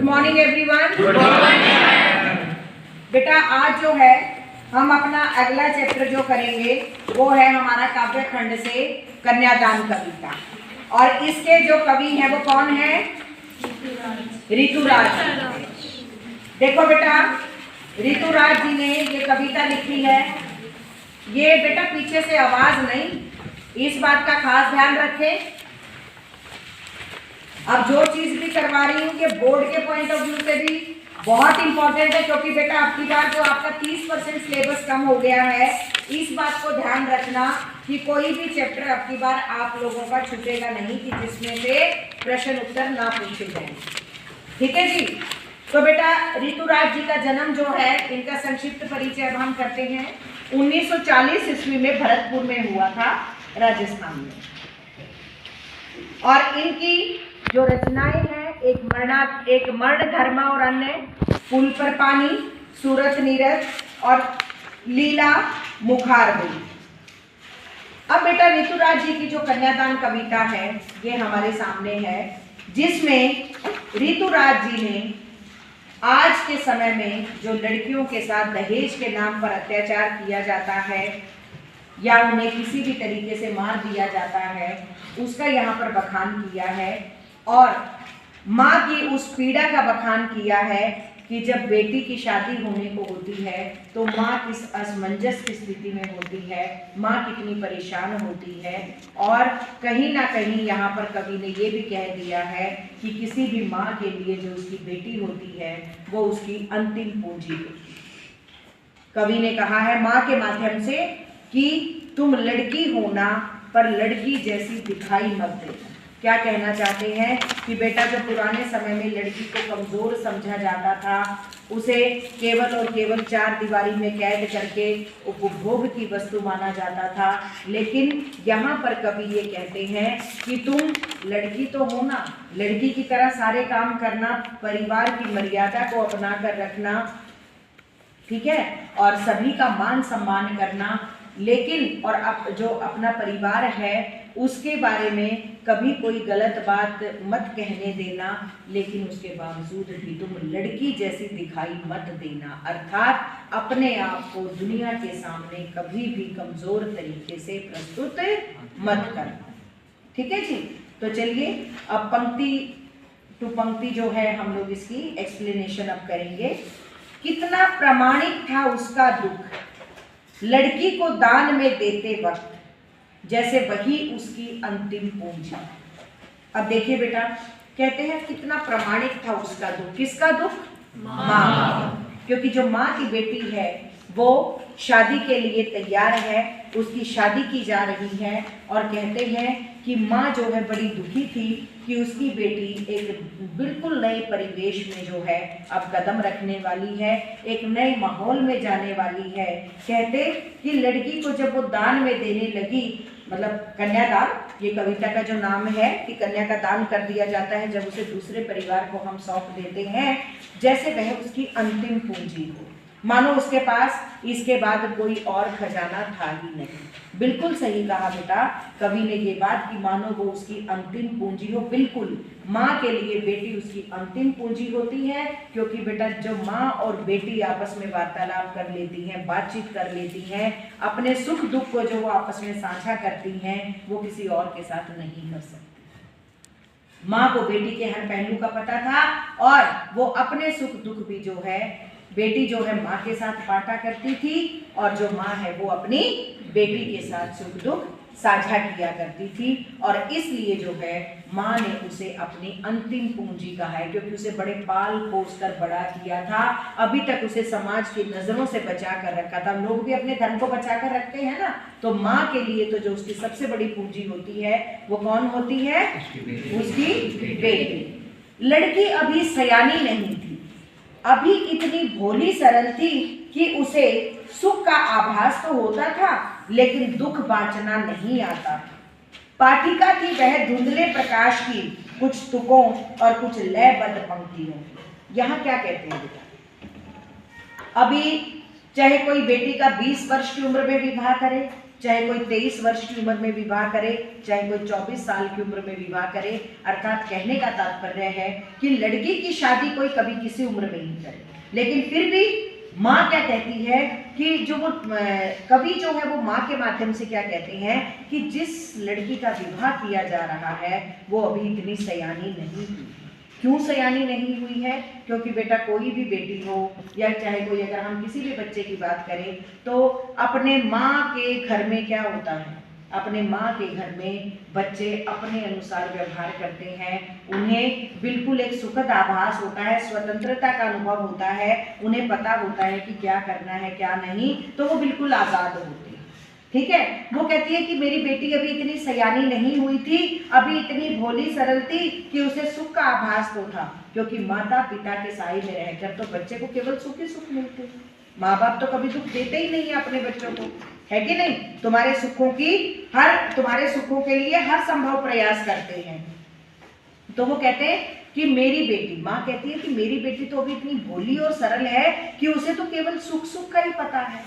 Morning everyone. Good morning. बेटा आज जो है हम अपना अगला चैप्टर जो करेंगे वो है हमारा काव्य खंड से कन्यादान कविता, और इसके जो कवि हैं वो कौन है? ऋतुराज। देखो बेटा, ऋतुराज जी ने ये कविता लिखी है। ये बेटा पीछे से आवाज नहीं, इस बात का खास ध्यान रखें। अब जो चीज भी करवा रही हूँ कि बोर्ड के पॉइंट ऑफ व्यू से भी बहुत इंपॉर्टेंट है, क्योंकि बेटा अब की बार जो आपका 30% सिलेबस कम हो गया है, इस बात को ध्यान रखना कि कोई भी चैप्टर अब की बार आप लोगों का छूटेगा नहीं कि जिसमें से प्रश्न उत्तर ना पूछे जाए। ठीक है जी। तो बेटा ऋतुराज जी का जन्म जो है, इनका संक्षिप्त परिचय अब हम करते हैं। 1940 ईस्वी में भरतपुर में हुआ था, राजस्थान में। और इनकी जो रचनाएं हैं, एक मर्ण धर्म और अन्य, पुल पर पानी, सूरत नीरज और लीला मुखारबिंद। अब बेटा ऋतुराज जी की जो कन्यादान कविता है ये हमारे सामने है, जिसमें ऋतुराज जी ने आज के समय में जो लड़कियों के साथ दहेज के नाम पर अत्याचार किया जाता है या उन्हें किसी भी तरीके से मार दिया जाता है, उसका यहाँ पर बखान किया है। और माँ की उस पीड़ा का बखान किया है कि जब बेटी की शादी होने को होती है तो माँ किस असमंजस की स्थिति में होती है, माँ कितनी परेशान होती है। और कहीं ना कहीं यहाँ पर कवि ने ये भी कह दिया है कि किसी भी माँ के लिए जो उसकी बेटी होती है वो उसकी अंतिम पूंजी होती है। कवि ने कहा है माँ के माध्यम से कि तुम लड़की होना पर लड़की जैसी दिखाई मत देना। क्या कहना चाहते हैं कि बेटा जो पुराने समय में लड़की को कमज़ोर समझा जाता था, उसे केवल और केवल 4 दीवारी में कैद करके उपभोग की वस्तु माना जाता था, लेकिन यहाँ पर कवि ये कहते हैं कि तुम लड़की तो हो ना, लड़की की तरह सारे काम करना, परिवार की मर्यादा को अपना कर रखना, ठीक है, और सभी का मान सम्मान करना, लेकिन और जो अपना परिवार है उसके बारे में कभी कोई गलत बात मत कहने देना, लेकिन उसके बावजूद भी तुम लड़की जैसी दिखाई मत देना, अर्थात अपने आप को दुनिया के सामने कभी भी कमजोर तरीके से प्रस्तुत मत करना। ठीक है जी। तो चलिए अब पंक्ति टू पंक्ति जो है हम लोग इसकी एक्सप्लेनेशन अब करेंगे। कितना प्रामाणिक था उसका दुख, लड़की को दान में देते वक्त, जैसे वही उसकी अंतिम पूंजी। अब देखिए बेटा, कहते हैं कितना प्रामाणिक था उसका दुख। किसका दुख? माँ। क्योंकि जो माँ की बेटी है वो शादी के लिए तैयार है, उसकी शादी की जा रही है, और कहते हैं कि माँ जो है बड़ी दुखी थी कि उसकी बेटी एक बिल्कुल नए परिवेश में जो है अब कदम रखने वाली है, एक नए माहौल में जाने वाली है। कहते कि लड़की को जब वो दान में देने लगी, मतलब कन्यादान, ये कविता का जो नाम है कि कन्या का दान कर दिया जाता है जब उसे दूसरे परिवार को हम सौंप देते हैं, जैसे वह उसकी अंतिम पूंजी हो, मानो उसके पास इसके बाद कोई और खजाना था ही नहीं। बिल्कुल सही कहा बेटा कवि ने ये बात कि मानो वो उसकी अंतिम पूंजी हो। बिल्कुल, माँ के लिए बेटी उसकी अंतिम पूंजी होती है, क्योंकि बेटा जो माँ और बेटी आपस में वार्तालाप कर लेती हैं, बातचीत कर लेती हैं, अपने सुख दुख को जो वो आपस में साझा करती हैं, वो किसी और के साथ नहीं कर सकती। माँ को बेटी के हर पहलू का पता था, और वो अपने सुख दुख भी जो है बेटी जो है माँ के साथ बांटा करती थी, और जो माँ है वो अपनी बेटी के साथ सुख दुख साझा किया करती थी। और इसलिए जो है माँ ने उसे अपनी अंतिम पूंजी कहा है, क्योंकि उसे बड़े पाल पोस कर बड़ा किया था, अभी तक उसे समाज की नजरों से बचा कर रखा था। लोग भी अपने धर्म को बचा कर रखते हैं ना, तो माँ के लिए तो जो उसकी सबसे बड़ी पूंजी होती है वो कौन होती है? उसकी बेटी। लड़की अभी सयानी नहीं थी, अभी इतनी भोली सरल थी कि उसे सुख का आभास तो होता था लेकिन दुख बांचना नहीं आता। पाठिका थी वह धुंधले प्रकाश की, कुछ तुकों और कुछ लयबद्ध पंक्तियों। यहाँ क्या कहते हैं बेटा, अभी चाहे कोई बेटी का 20 वर्ष की उम्र में विवाह करे चाहे कोई 23 वर्ष की उम्र में विवाह करे, चाहे कोई 24 साल की उम्र में विवाह करे। अर्थात कहने का तात्पर्य है कि लड़की की शादी कोई कभी किसी उम्र में नहीं करे। लेकिन फिर भी माँ क्या कहती है कि जो वो कवि जो है वो माँ के माध्यम से क्या कहते हैं कि जिस लड़की का विवाह किया जा रहा है वो अभी इतनी सयानी नहीं हुई। क्यों सयानी नहीं हुई है? क्योंकि बेटा कोई भी बेटी हो या चाहे कोई, अगर हम किसी भी बच्चे की बात करें तो अपने माँ के घर में क्या होता है, अपने माँ के घर में बच्चे अपने अनुसार व्यवहार करते हैं। उन्हें बिल्कुल एक सुखद आभास होता है, स्वतंत्रता का अनुभव होता है, उन्हें पता होता है कि क्या करना है क्या नहीं, तो वो बिल्कुल आज़ाद होते हैं। ठीक है, वो कहती है कि मेरी बेटी अभी इतनी सयानी नहीं हुई थी, अभी इतनी भोली सरल थी कि उसे सुख का आभास तो था, क्योंकि माता पिता के साए में रहकर तो बच्चे को केवल सुख ही सुख मिलते हैं। माँ बाप तो कभी दुख देते ही नहीं है अपने बच्चों को, है कि नहीं? तुम्हारे सुखों के लिए हर संभव प्रयास करते हैं। तो वो कहते हैं कि मेरी बेटी, माँ कहती है कि मेरी बेटी तो अभी इतनी भोली और सरल है कि उसे तो केवल सुख सुख का ही पता है,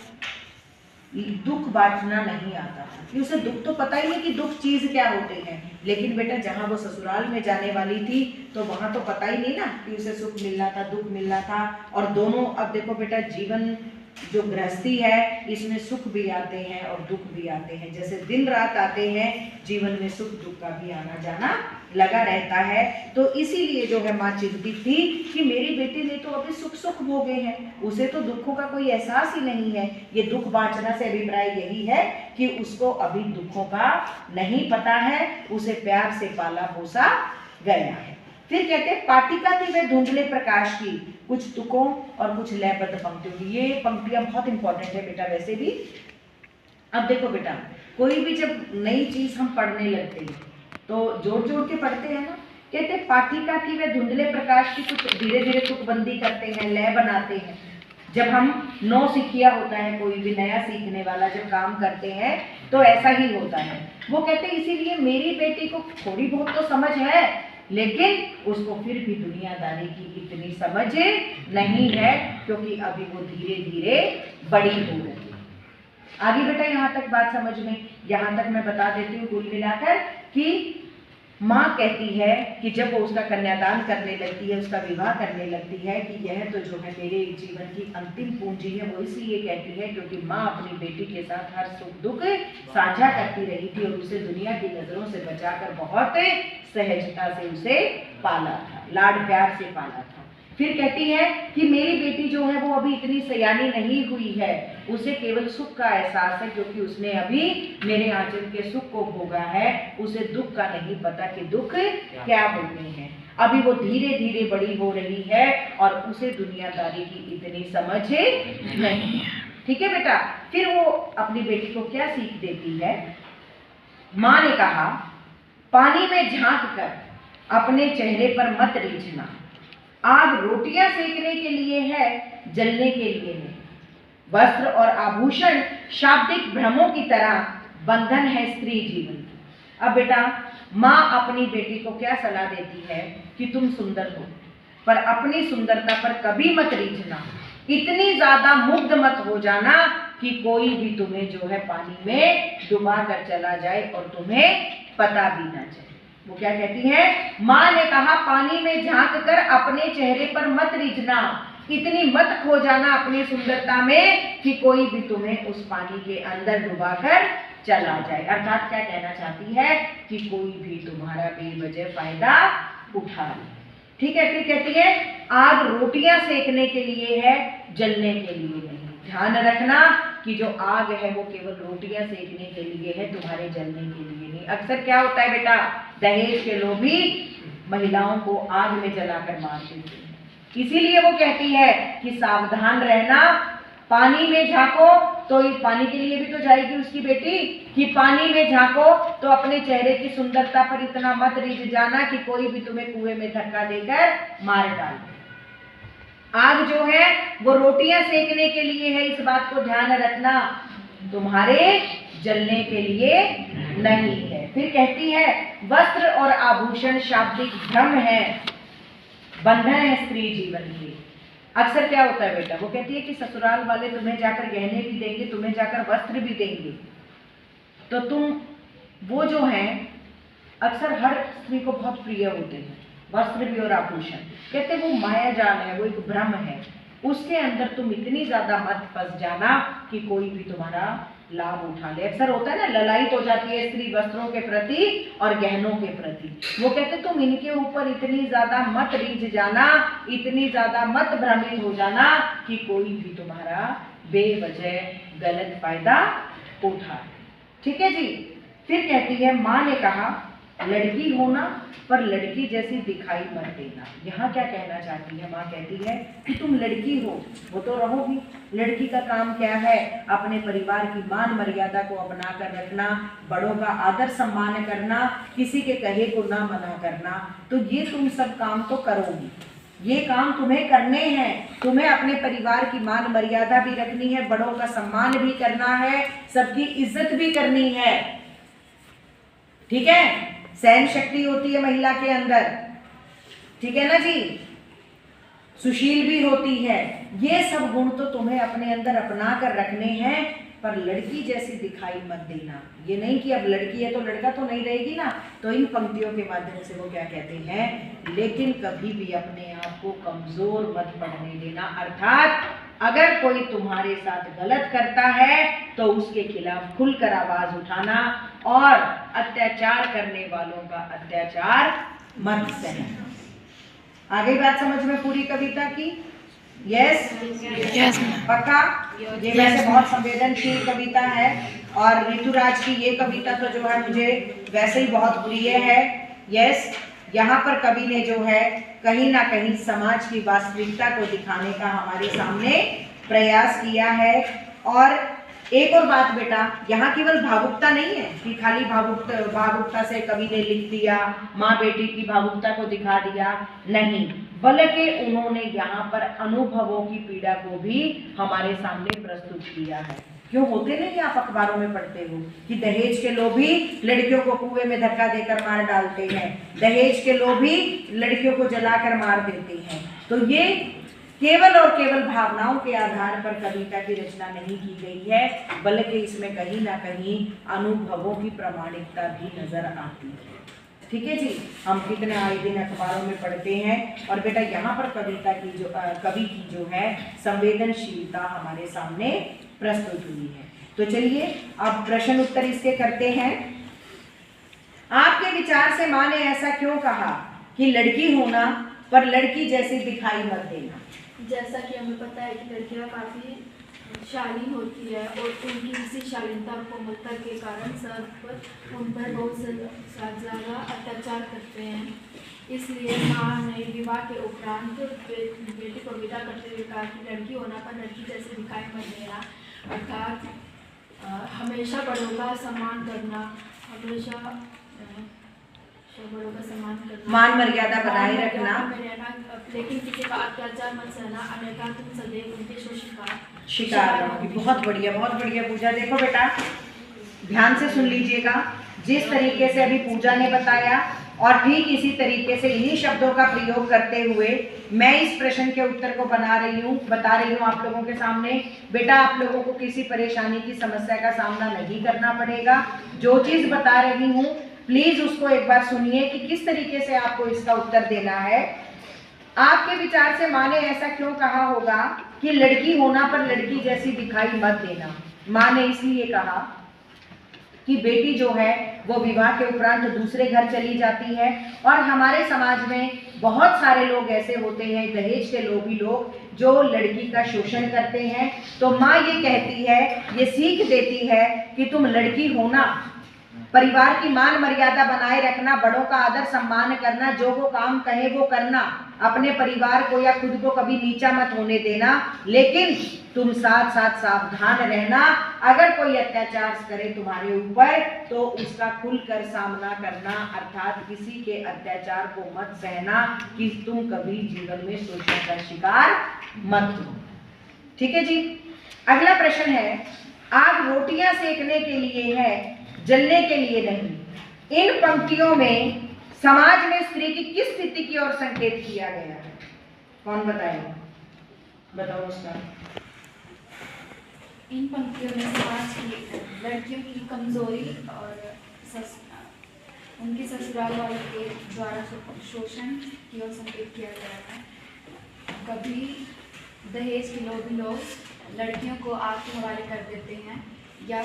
दुख बांटना नहीं आता कि उसे दुख तो पता ही नहीं कि दुख चीज क्या होते हैं। लेकिन बेटा जहाँ वो ससुराल में जाने वाली थी तो वहां तो पता ही नहीं ना कि उसे सुख मिलना था दुख मिलना था। और दोनों, अब देखो बेटा जीवन जो गृहस्थी है इसमें सुख भी आते हैं और दुख भी आते हैं, जैसे दिन रात आते हैं, जीवन में सुख दुख का भी आना जाना लगा रहता है। तो इसीलिए जो है माँ चिंतित थी कि मेरी बेटी ने तो अभी सुख सुख भोगे हैं, उसे तो दुखों का कोई एहसास ही नहीं है। ये दुख बांटना से अभिप्राय यही है कि उसको अभी दुखों का नहीं पता है, उसे प्यार से पाला पोसा गया है। फिर कहते हैं पाटिका थी वे धुंधले प्रकाश की, कुछ तुकों और कुछ लयबद्ध पंक्तियों की। ये पंक्तियां बहुत इंपॉर्टेंट है बेटा वैसे भी। अब देखो बेटा, कोई भी जब नई चीज हम पढ़ने लगते हैं तो जोड़ जोड़ के पढ़ते हैं ना। कहते पाटिका थी वे धुंधले प्रकाश की, कुछ धीरे धीरे तुकबंदी करते हैं, लय बनाते हैं। जब हम नौ सिखिया होता है, कोई भी नया सीखने वाला जब काम करते हैं तो ऐसा ही होता है। वो कहते इसीलिए मेरी बेटी को थोड़ी बहुत तो समझ है, लेकिन उसको फिर भी दुनियादारी की इतनी समझ नहीं है, क्योंकि अभी वो धीरे धीरे बड़ी हो रही है। आगे बेटा यहाँ तक बात समझ में, यहाँ तक मैं बता देती हूँ कुल मिलाकर कि माँ कहती है कि जब वो उसका कन्यादान करने लगती है, उसका विवाह करने लगती है कि यह तो जो है मेरे जीवन की अंतिम पूंजी है। वो इसलिए कहती है क्योंकि माँ अपनी बेटी के साथ हर सुख दुख साझा करती रही थी और उसे दुनिया की नजरों से बचाकर बहुत सहजता से उसे पाला था, लाड प्यार से पाला था। फिर कहती है कि मेरी बेटी जो है वो अभी इतनी सयानी नहीं हुई है, उसे केवल सुख का एहसास है, क्योंकि उसने अभी मेरे आंचल के सुख को भोगा है, उसे दुख का नहीं पता कि दुख क्या होते हैं। अभी वो धीरे धीरे बड़ी हो रही है और उसे दुनियादारी की इतनी समझ नहीं है। ठीक है बेटा। फिर वो अपनी बेटी को क्या सीख देती है? माँ ने कहा पानी में झांक कर अपने चेहरे पर मत रीझना, आग रोटियां सेकने के लिए है, जलने के लिए नहीं। वस्त्र और आभूषण शाब्दिक भ्रमों की तरह बंधन है स्त्री जीवन की। अब बेटा माँ अपनी बेटी को क्या सलाह देती है कि तुम सुंदर हो, पर अपनी सुंदरता पर कभी मत रीझना, इतनी ज्यादा मुग्ध मत हो जाना कि कोई भी तुम्हें जो है पानी में डुबा कर चला जाए और तुम्हें पता भी ना चले। वो क्या कहती है? माँ ने कहा पानी में झांक कर अपने चेहरे पर मत रीझना, इतनी मत खो जाना अपनी सुंदरता में कि कोई भी तुम्हें उस पानी के अंदर डुबाकर चला जाए। अर्थात क्या कहना चाहती है कि कोई भी तुम्हारा बेवजह फायदा उठा ले। ठीक है। फिर कहती है आग रोटियां सेकने के लिए है, जलने के लिए नहीं। ध्यान रखना कि जो आग है वो केवल रोटियां सेकने के लिए है, तुम्हारे जलने के लिए नहीं। अक्सर क्या होता है बेटा, दहेज के लोभी महिलाओं को आग में जलाकर मार देते हैं। इसीलिए वो कहती है कि सावधान रहना, पानी में झांको तो पानी के लिए भी तो जाएगी उसकी बेटी, कि पानी में झांको तो अपने चेहरे की सुंदरता पर इतना मत रीझ जाना कि कोई भी तुम्हें कुएं में धक्का देकर मार डाले। आग जो है वो रोटियां सेकने के लिए है, इस बात को ध्यान रखना, तुम्हारे जलने के लिए नहीं है। फिर कहती है वस्त्र और आभूषण शाब्दिक भ्रम है, बंधन है स्त्री जीवन की। अक्सर क्या होता है बेटा, वो कहती है कि ससुराल वाले तुम्हें जाकर गहने भी देंगे, तुम्हें जाकर वस्त्र भी देंगे, तो तुम वो जो हैं अक्सर हर स्त्री को बहुत प्रिय होते हैं, वस्त्र भी और आभूषण, कहते वो माया जाल है, वो एक भ्रम है, उसके अंदर तुम इतनी ज्यादा मत फंस जाना कि कोई भी तुम्हारा लाभ उठा ले। अक्सर होता है ना, ललायित हो जाती है स्त्री वस्त्रों के प्रति और गहनों के प्रति। वो कहते तुम इनके ऊपर इतनी ज्यादा मत रीझ जाना, इतनी ज्यादा मत भ्रमित हो जाना कि कोई भी तुम्हारा बेवजह गलत फायदा उठा। ठीक है जी। फिर कहती है, माँ ने कहा लड़की होना पर लड़की जैसी दिखाई मत देना। यहाँ क्या कहना चाहती है माँ? कहती है कि तुम लड़की हो, वो तो रहोगी, लड़की का काम क्या है? अपने परिवार की मान मर्यादा को अपना कर रखना, बड़ों का आदर सम्मान करना, किसी के कहे को ना मना करना। तो ये तुम सब काम तो करोगी, ये काम तुम्हें करने हैं। तुम्हें अपने परिवार की मान मर्यादा भी रखनी है, बड़ों का सम्मान भी करना है, सबकी इज्जत भी करनी है। ठीक है, सहन शक्ति होती है महिला के अंदर, ठीक है ना जी, सुशील भी होती है। ये सब गुण तो तुम्हें अपने अंदर अपना कर रखने हैं, पर लड़की जैसी दिखाई मत देना। ये नहीं कि अब लड़की है तो लड़का तो नहीं रहेगी ना। तो इन पंक्तियों के माध्यम से वो क्या कहते हैं, लेकिन कभी भी अपने आप को कमजोर मत पड़ने देना। अर्थात अगर कोई तुम्हारे साथ गलत करता है तो उसके खिलाफ खुलकर आवाज उठाना और अत्याचार करने वालों का अत्याचार मत सहना। आ गई बात समझ में पूरी कविता की? यस यस पक्का? ये वैसे बहुत संवेदनशील कविता है और ऋतुराज की ये कविता तो जो है मुझे वैसे ही बहुत प्रिय है। यस, यहाँ पर कवि ने जो है कहीं ना कहीं समाज की वास्तविकता को दिखाने का हमारे सामने प्रयास किया है। और एक और बात बेटा, यहाँ केवल भावुकता नहीं है कि खाली भावुकता से कवि ने लिख दिया, माँ बेटी की भावुकता को दिखा दिया, नहीं, बल्कि उन्होंने यहाँ पर अनुभवों की पीड़ा को भी हमारे सामने प्रस्तुत किया है। क्यों होते नहीं, आप अखबारों में पढ़ते हो कि दहेज के लोभी लड़कियों को कुएं में धक्का देकर मार डालते हैं, दहेज के लोभी लड़कियों को जलाकर मार देते हैं। तो ये केवल और केवल भावनाओं के आधार पर कविता की रचना नहीं की गई है, बल्कि इसमें कहीं ना कहीं अनुभवों की प्रामाणिकता भी नजर आती है। ठीक है जी, हम कितने आए दिन अखबारों में पढ़ते हैं। और बेटा यहाँ पर कविता की जो कवि की जो है संवेदनशीलता हमारे सामने प्रस्तुत हुई है। तो चलिए अब प्रश्न उत्तर इसके करते हैं। आपके विचार से माँ ने ऐसा क्यों कहा कि लड़की होना पर लड़की जैसी दिखाई मत देना? जैसा कि हमें पता है कि लड़कियां काफ़ी शालीन होती है और उनकी इसी शालीनता और कोमलता के कारण सब उन पर बहुत ज़्यादा अत्याचार करते हैं। इसलिए माँ ने विवाह के उपरांत बेटी को विदा करते हुए कहा कि लड़की होना पर लड़की जैसे दिखाई मत देना, अर्थात हमेशा बड़ों का सम्मान करना, हमेशा बड़ों का सम्मान करना, मान मर्यादा बनाए रखना, लेकिन किसी का अत्याचार मत सहना, अन्यथा तुम सदैव उनके शिकार होगी। बहुत बढ़िया, बहुत बढ़िया पूजा। देखो बेटा ध्यान से सुन लीजिएगा, जिस तरीके से अभी पूजा ने बताया और ठीक इसी तरीके से इन्हीं शब्दों का प्रयोग करते हुए मैं इस प्रश्न के उत्तर को बता रही हूँ आप लोगों के सामने। बेटा आप लोगों को किसी परेशानी की समस्या का सामना नहीं करना पड़ेगा। जो चीज बता रही हूँ प्लीज उसको एक बार सुनिए कि किस तरीके से आपको इसका उत्तर देना है। आपके विचार से माँ ने ऐसा क्यों कहा होगा कि लड़की होना पर लड़की जैसी दिखाई मत देना? माँ ने इसलिए कहा कि बेटी जो है वो विवाह के उपरांत दूसरे घर चली जाती है और हमारे समाज में बहुत सारे लोग ऐसे होते हैं, दहेज के लोभी लोग, जो लड़की का शोषण करते हैं। तो माँ ये कहती है, ये सीख देती है कि तुम लड़की होना, परिवार की मान मर्यादा बनाए रखना, बड़ों का आदर सम्मान करना, जो वो काम कहे वो करना, अपने परिवार को या खुद को कभी नीचा मत होने देना, लेकिन तुम साथ साथ सावधान रहना। अगर कोई अत्याचार करे तुम्हारे ऊपर तो उसका खुलकर सामना करना, अर्थात किसी के अत्याचार को मत सहना कि तुम कभी जीवन में शोषण का शिकार मत हो। ठीक है जी। अगला प्रश्न है, आग रोटियां सेकने के लिए है, जलने के लिए नहीं। इन पंक्तियों में समाज में स्त्री की किस स्थिति की ओर संकेत किया गया है? कौन बताएगा? बताओ उसका। इन पंक्तियों में समाज की लड़कियों की कमजोरी और उनके ससुराल वालों के द्वारा शोषण की ओर संकेत किया गया है। कभी दहेज के लोभी लोग लड़कियों को आग के हवाले कर देते हैं, या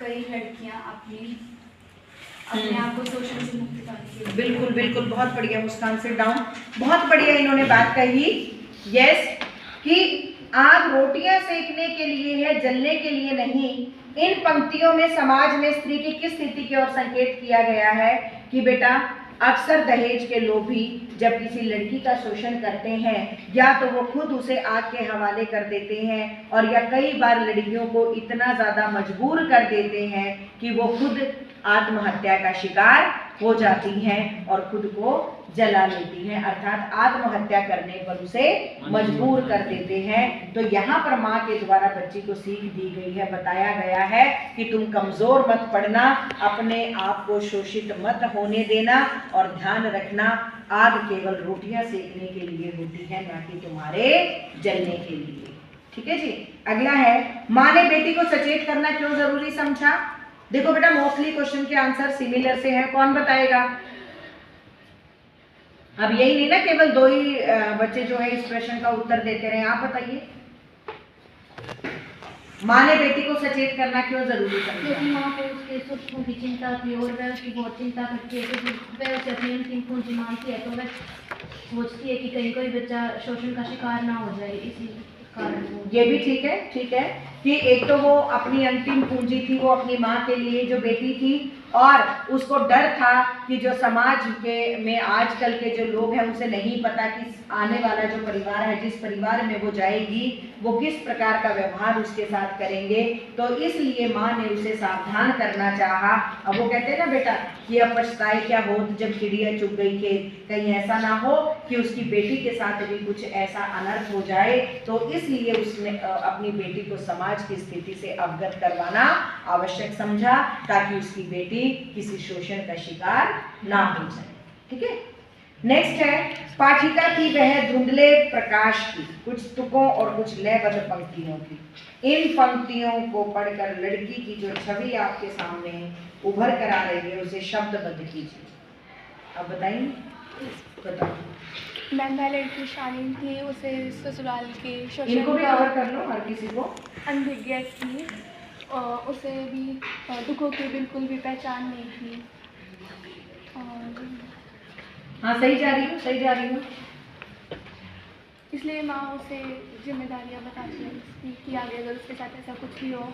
कई लड़कियां अपने आप को शोषण से मुक्त करने के लिए। बिल्कुल बिल्कुल, बहुत बढ़िया मुस्कान, से डाउन। बहुत बढ़िया इन्होंने बात कही। यस, कि आग रोटियां सेकने के लिए है, जलने के लिए नहीं। इन पंक्तियों में समाज में स्त्री की किस स्थिति की ओर संकेत किया गया है कि बेटा अक्सर दहेज के लोभी जब किसी लड़की का शोषण करते हैं, या तो वो खुद उसे आग के हवाले कर देते हैं, और या कई बार लड़कियों को इतना ज़्यादा मजबूर कर देते हैं कि वो खुद आत्महत्या का शिकार हो जाती हैं और खुद को जला लेती हैं, अर्थात आत्महत्या करने पर उसे मजबूर कर देते हैं। तो यहाँ पर माँ के द्वारा बच्ची को सीख दी गई है, बताया गया है कि तुम कमजोर मत पड़ना, अपने आप को शोषित मत होने देना, और ध्यान रखना आग केवल रोटियां सेकने के लिए होती है, ना कि तुम्हारे जलने के लिए। ठीक है जी। अगला है, माँ ने बेटी को सचेत करना क्यों जरूरी समझा। देखो बेटा, मोस्टली क्वेश्चन के आंसर सिमिलर से हैं, कौन बताएगा। अब यही नहीं ना केवल दो ही बच्चे जो है इस प्रश्न का उत्तर देते रहे, आप बताइए। माँ ने बेटी को सचेत करना क्यों जरूरी समझा। क्योंकि माँ को उसके सुखों की चिंता थी और वह उसकी बहुत चिंता करती है, क्योंकि वह उसे अपनी अंतिम पूंजी मानती है, तो वह सोचती है कि कहीं कोई बच्चा शोषण का शिकार ना हो जाए, इसी कारण। ये भी ठीक है, ठीक है कि एक तो वो अपनी अंतिम पूंजी थी, वो अपनी माँ के लिए जो बेटी थी, और उसको डर था कि जो समाज के में आजकल के जो लोग हैं उसे नहीं पता कि आने वाला जो परिवार है, जिस परिवार में वो जाएगी, वो किस प्रकार का व्यवहार उसके साथ करेंगे, तो इसलिए माँ ने उसे सावधान करना चाहा। अब वो कहते हैं ना बेटा कि अब पछताए क्या होत जब चिड़िया चुग गई खेत, कहीं ऐसा ना हो कि उसकी बेटी के साथ भी कुछ ऐसा अनर्थ हो जाए, तो इसलिए उसने अपनी बेटी को समाज की स्थिति से अवगत करवाना आवश्यक समझा, ताकि उसकी बेटी किसी शोषण का शिकार ना हो जाए। ठीक है। नेक्स्ट है, पाठिका की वह धुंधले प्रकाश की कुछ तुकों और कुछ लयबद्ध पंक्तियों की। इन पंक्तियों को पढ़कर लड़की की जो छवि आपके सामने उभर कर आ रही है उसे शब्दबद्ध कीजिए। अब बताइए, बताओ। मैं लड़की शालीन थी, उसे ससुराल के इनको भी कवर कर लो, हर किसी को। अनभिज्ञ थी, और उसे भी दुखों की बिल्कुल भी पहचान नहीं थी। और हाँ, सही जा रही हूँ, सही जा रही हूँ। इसलिए माँ उसे जिम्मेदारियाँ बताती है कि आगे अगर उसके साथ ऐसा कुछ भी हो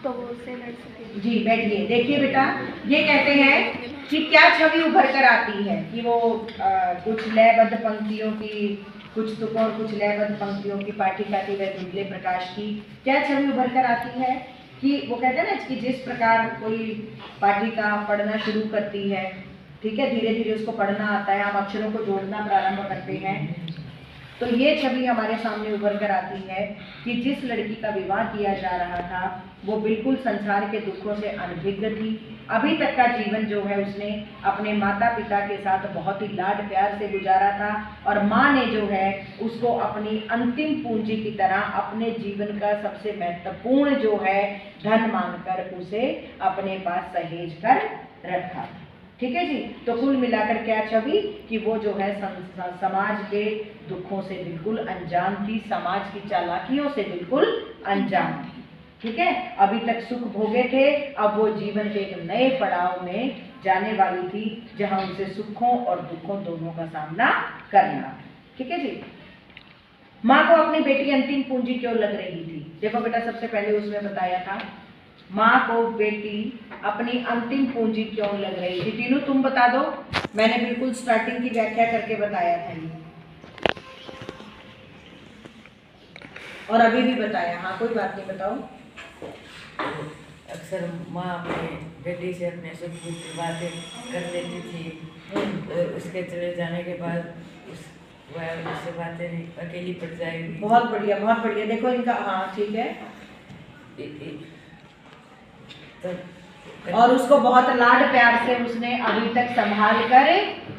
तो वो उससे लड़ सके। जी बैठिए। देखिए बेटा, ये कहते हैं कि क्या छवि उभर कर आती है कि वो कुछ लयबद्ध पंक्तियों की, कुछ तुकों और कुछ लयबद्ध पंक्तियों की पाठिका थी वह धुंधले प्रकाश की। क्या छवि उभर कर आती है कि वो कहते हैं ना कि जिस प्रकार कोई पाठिका पढ़ना शुरू करती है, ठीक है, धीरे धीरे उसको पढ़ना आता है, हम अक्षरों को जोड़ना प्रारंभ करते हैं, तो ये छवि हमारे सामने उभर कर आती है कि जिस लड़की का विवाह किया जा रहा था वो बिल्कुल संसार के दुखों से अनभिज्ञ थी। अभी तक का जीवन जो है उसने अपने माता पिता के साथ बहुत ही लाड प्यार से गुजारा था, और माँ ने जो है उसको अपनी अंतिम पूंजी की तरह अपने जीवन का सबसे महत्वपूर्ण जो है धन मानकर उसे अपने पास सहेज कर रखा। ठीक है जी। तो कुल मिलाकर क्या छवि कि वो जो है समाज के दुखों से बिल्कुल अनजान थी, समाज की चालाकियों से बिल्कुल अनजान थी। ठीक है, अभी तक सुख भोगे थे, अब वो जीवन के एक नए पड़ाव में जाने वाली थी जहां उसे सुखों और दुखों दोनों का सामना करना। ठीक है जी। माँ को अपनी बेटी अंतिम पूंजी क्यों लग रही थी। देखो बेटा, सबसे पहले उसमें बताया था माँ को बेटी अपनी अंतिम पूंजी क्यों लग रही थी। तीनों तुम बता दो, मैंने बिल्कुल स्टार्टिंग की व्याख्या करके बताया था ये, और अभी भी बताया। हाँ, कोई बात नहीं, बताओ। अक्सर माँ अपनी बेटी से अपने सुख दुख की बातें कर लेती थी, और उसके चले जाने के बाद वह उससे बातें नहीं, अकेली पड़ जाएगी। बहुत बढ़िया, बहुत बढ़िया। देखो इनका, हाँ ठीक है। और उसको बहुत लाड प्यार से उसने अभी तक संभाल कर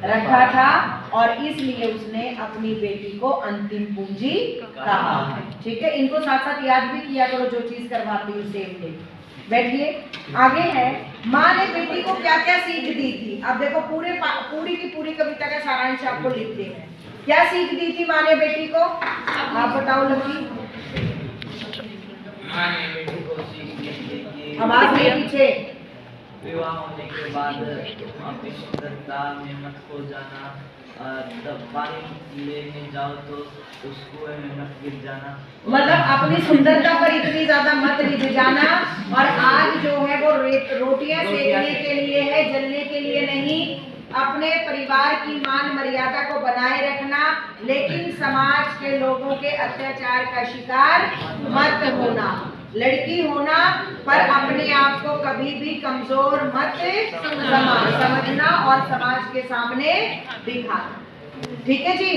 रखा था, और इसलिए उसने अपनी बेटी को अंतिम पूंजी कहा है। ठीक है, इनको साथ साथ याद भी किया करो, जो चीज करवाती हूँ सेम डे। बैठिए, आगे है माँ ने बेटी को क्या क्या सीख दी थी। अब देखो पूरी की पूरी कविता का सारांश आपको लिखते हैं। क्या सीख दी थी माँ ने बेटी को, आप बताओ लकी। माँ ने बेटी को सीख दी थी कि आवाज नहीं पीछे। विवाह होने के बाद अपनी सुंदरता में मत खो जाना, तब पानी लेने जाओ तो उस कुएं में मत गिर जाना। मतलब अपनी सुंदरता पर इतनी ज्यादा मत रिझ जाना, और आग जो है वो रोटियां सेकने के लिए है, जलने के लिए नहीं। अपने परिवार की मान मर्यादा को बनाए रखना, लेकिन समाज के लोगों के अत्याचार का शिकार मत होना। लड़की होना पर अपने आप को कभी भी कमजोर मत समझना और समाज के सामने दिखाना। ठीक है जी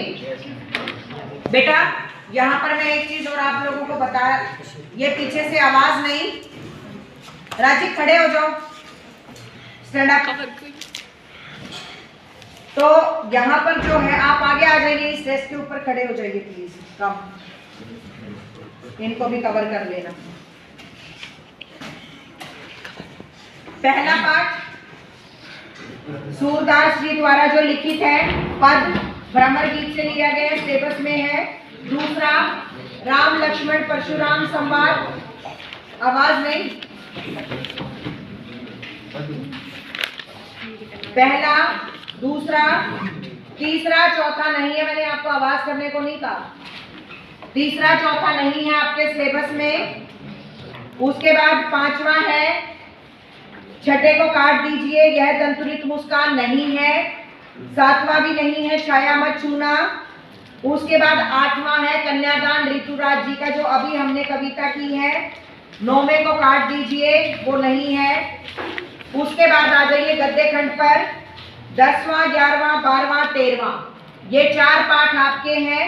बेटा। यहाँ पर मैं एक चीज और आप लोगों को बताया, ये पीछे से आवाज नहीं। राजीव खड़े हो जाओ, स्टैंड अप। तो यहाँ पर जो है आप आगे आ जाइए, इस डेस्क के ऊपर खड़े हो जाइए प्लीज। कम, इनको भी कवर कर लेना। पहला पाठ सूरदास जी द्वारा जो लिखित है, पद भ्रमर गीत से लिया गया, सिलेबस में है। दूसरा राम लक्ष्मण परशुराम संवाद, आवाज नहीं। पहला, दूसरा, तीसरा, चौथा नहीं है, मैंने आपको आवाज करने को नहीं कहा। तीसरा चौथा नहीं है आपके सिलेबस में। उसके बाद पांचवा है, छठे को काट दीजिए, यह दंतुरित मुस्कान नहीं है। सातवां भी नहीं है, छाया मत छूना। उसके बाद आठवां है कन्यादान ऋतुराज जी का, जो अभी हमने कविता की है। नौवें को काट दीजिए, वो नहीं है। उसके बाद आ जाइए गद्य खंड पर। 10वां, 11वां, 12वां, 13वां, ये 4 पाठ आपके हैं।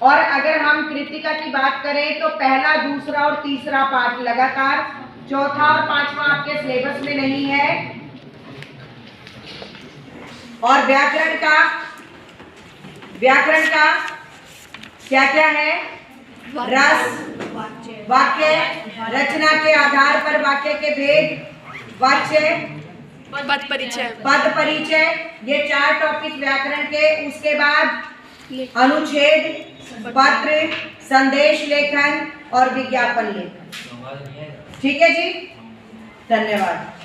और अगर हम कृतिका की बात करें तो पहला, दूसरा और तीसरा पाठ लगातार, चौथा और पांचवा आपके सिलेबस में नहीं है। और व्याकरण का क्या क्या है? रस, वाक्य, रचना के आधार पर वाक्य के भेद, वाच्य, पद परिचय, ये 4 टॉपिक व्याकरण के। उसके बाद अनुच्छेद, पत्र, संदेश लेखन और विज्ञापन लेखन। ठीक है जी, धन्यवाद।